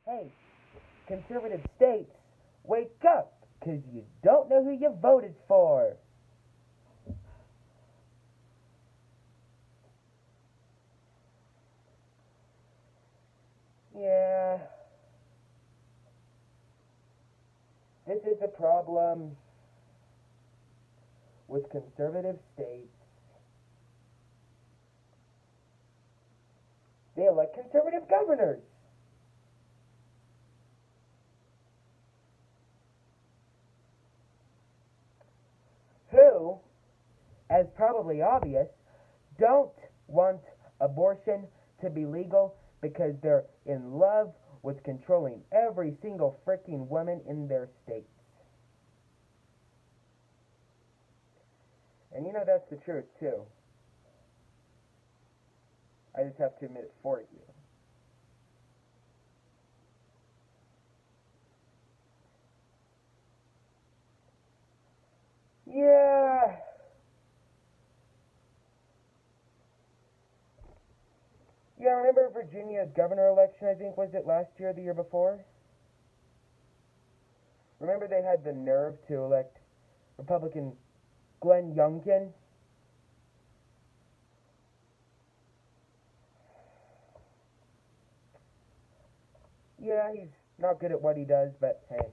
Hey, conservative states, wake up, 'cause you don't know who you voted for. Yeah, this is a problem with conservative states. They elect conservative governors who, as probably obvious, don't want abortion to be legal because they're in love with controlling every single freaking woman in their states. And you know that's the truth, too. I just have to admit it for you. Yeah. Yeah, remember Virginia's governor election, I think, was it last year or the year before? Remember they had the nerve to elect Republican Glenn Youngkin? Yeah, he's not good at what he does, but hey.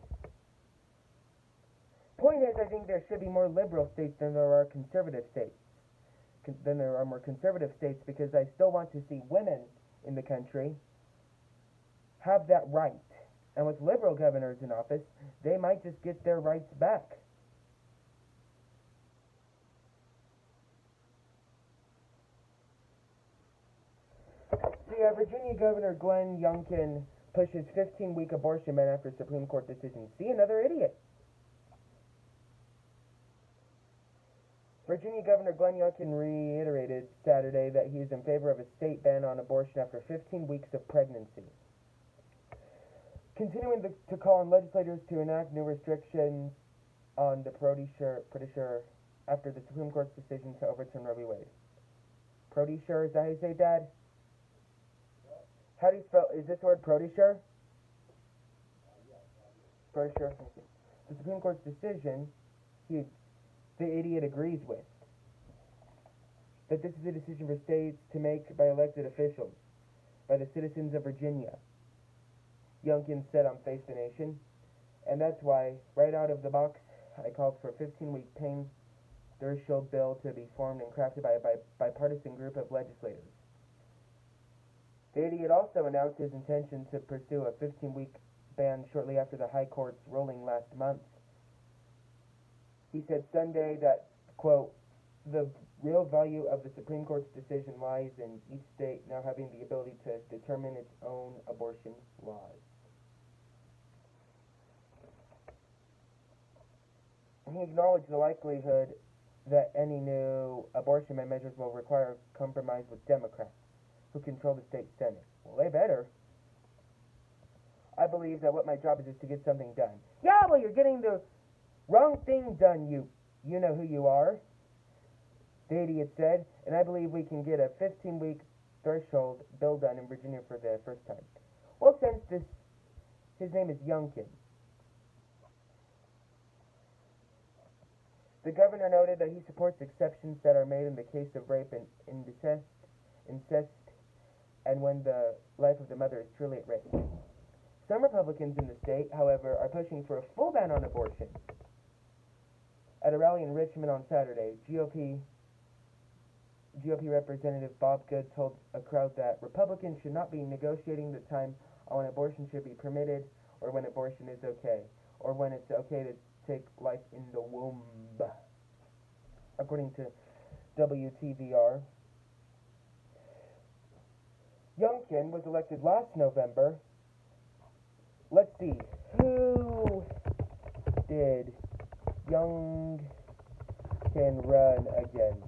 Point is, I think there should be more liberal states than there are conservative states. Than there are more conservative states because I still want to see women in the country have that right. And with liberal governors in office, they might just get their rights back. So yeah, Virginia Governor Glenn Youngkin pushes 15-week abortion ban after Supreme Court decision. See, another idiot. Virginia Governor Glenn Youngkin reiterated Saturday that he is in favor of a state ban on abortion after 15 weeks of pregnancy. Continuing to call on legislators to enact new restrictions on the Protesure after the Supreme Court's decision to overturn Roe v. Wade. Protesure, is that how you say, Dad? How do you spell, is this word Protesure? Protesure. The Supreme Court's decision, the idiot agrees with. That this is a decision for states to make by elected officials, by the citizens of Virginia. Youngkin said on Face the Nation. And that's why, right out of the box, I called for a 15-week pain threshold bill to be formed and crafted by a bipartisan group of legislators. The idiot also announced his intention to pursue a 15-week ban shortly after the High Court's ruling last month. He said Sunday that, quote, the real value of the Supreme Court's decision lies in each state now having the ability to determine its own abortion laws. And he acknowledged the likelihood that any new abortion measures will require compromise with Democrats, who control the state Senate. Well, they better. I believe that what my job is to get something done. Yeah, well, you're getting the wrong thing done, you know who you are, the idiot said, and I believe we can get a 15-week threshold bill done in Virginia for the first time. Well, since his name is Youngkin. The governor noted that he supports exceptions that are made in the case of rape and incest, and when the life of the mother is truly at risk. Some Republicans in the state, however, are pushing for a full ban on abortion. At a rally in Richmond on Saturday, GOP Representative Bob Good told a crowd that Republicans should not be negotiating the time on when abortion should be permitted, or when abortion is okay, or when it's okay to take life in the womb. According to WTVR, Youngkin was elected last November. Let's see, who did Youngkin run against?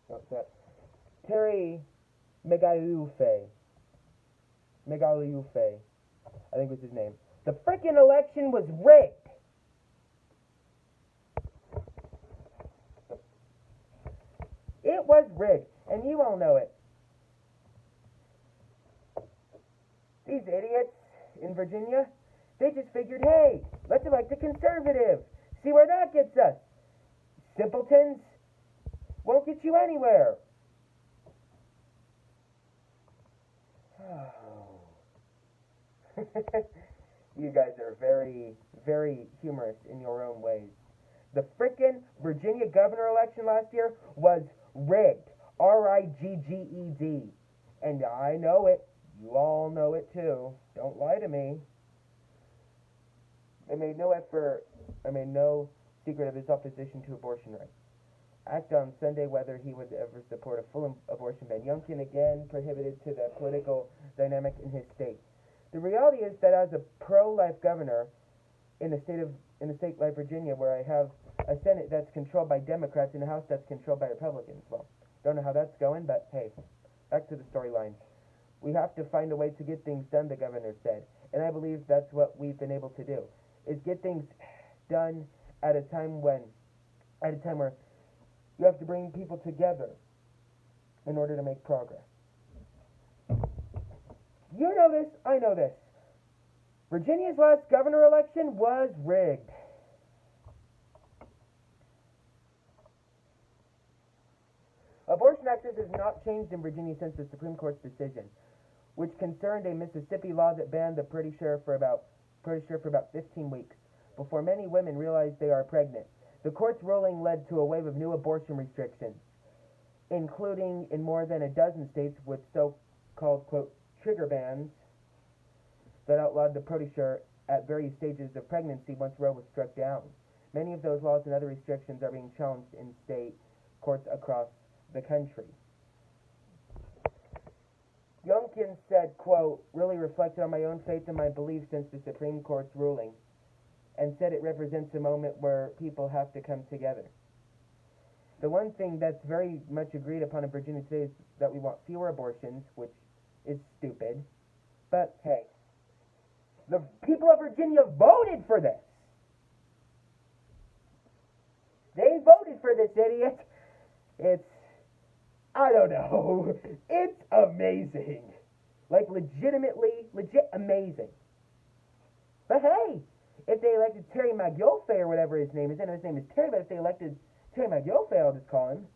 What's that? Terry Megaliufe, I think was his name. The freaking election was rigged. It was rigged, and you all know it. These idiots in Virginia, they just figured, hey, let's elect a conservative. See where that gets us. Simpletons won't get you anywhere. You guys are very, very humorous in your own ways. The frickin' Virginia governor election last year was rigged. R-I-G-G-E-D. And I know it. You all know it too. Don't lie to me. I made no secret of his opposition to abortion rights. Asked on Sunday whether he would ever support a full abortion ban, Youngkin again prohibited to the political dynamic in his state. The reality is that as a pro-life governor in a state like Virginia, where I have a Senate that's controlled by Democrats and a House that's controlled by Republicans, well, don't know how that's going, but hey, back to the storyline. We have to find a way to get things done, the governor said, and I believe that's what we've been able to do, is get things done at a time where you have to bring people together in order to make progress. You know this, I know this. Virginia's last governor election was rigged. Abortion access has not changed in Virginia since the Supreme Court's decision, which concerned a Mississippi law that banned the Pretty Sure for about 15 weeks, before many women realized they are pregnant. The court's ruling led to a wave of new abortion restrictions, including in more than a dozen states with so-called, quote, trigger bans that outlawed the Pretty Sure at various stages of pregnancy once Roe was struck down. Many of those laws and other restrictions are being challenged in state courts across the country. Youngkin said, quote, really reflected on my own faith and my beliefs since the Supreme Court's ruling, and said it represents a moment where people have to come together. The one thing that's very much agreed upon in Virginia today is that we want fewer abortions, which is stupid. But hey, the people of Virginia voted for this. They voted for this, idiot. I don't know. It's amazing. Like legit amazing. But hey, if they elected Terry McGilfay or whatever his name is, I know his name is Terry, but if they elected Terry McGilfay, I'll just call him,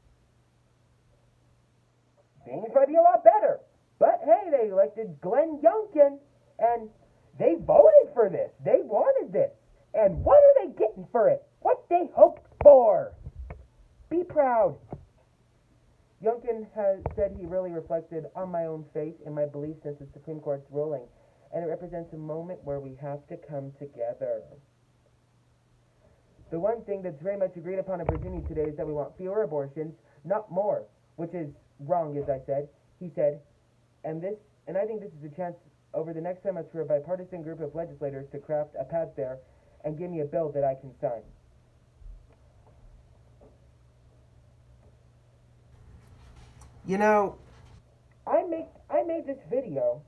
things might be a lot better. But hey, they elected Glenn Youngkin, and they voted for this. They wanted this. And what are they getting for it? What they hoped for? Be proud. Youngkin has said he really reflected on my own faith and my beliefs since the Supreme Court's ruling, and it represents a moment where we have to come together. The one thing that's very much agreed upon in Virginia today is that we want fewer abortions, not more, which is wrong, as I said. He said, and I think this is a chance over the next 10 months for a bipartisan group of legislators to craft a path there and give me a bill that I can sign. You know, I made this video.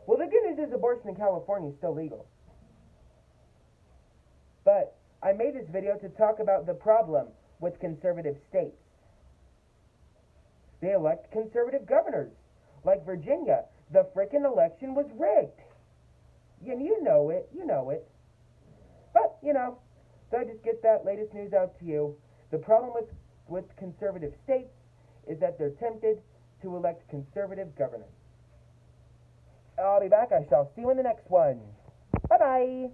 Well, the good news is abortion in California is still legal. But I made this video to talk about the problem with conservative states. They elect conservative governors. Like Virginia, the frickin' election was rigged. And you know it. But, so I just get that latest news out to you. The problem with conservative states is that they're tempted to elect conservative governors. I'll be back. I shall see you in the next one. Bye-bye.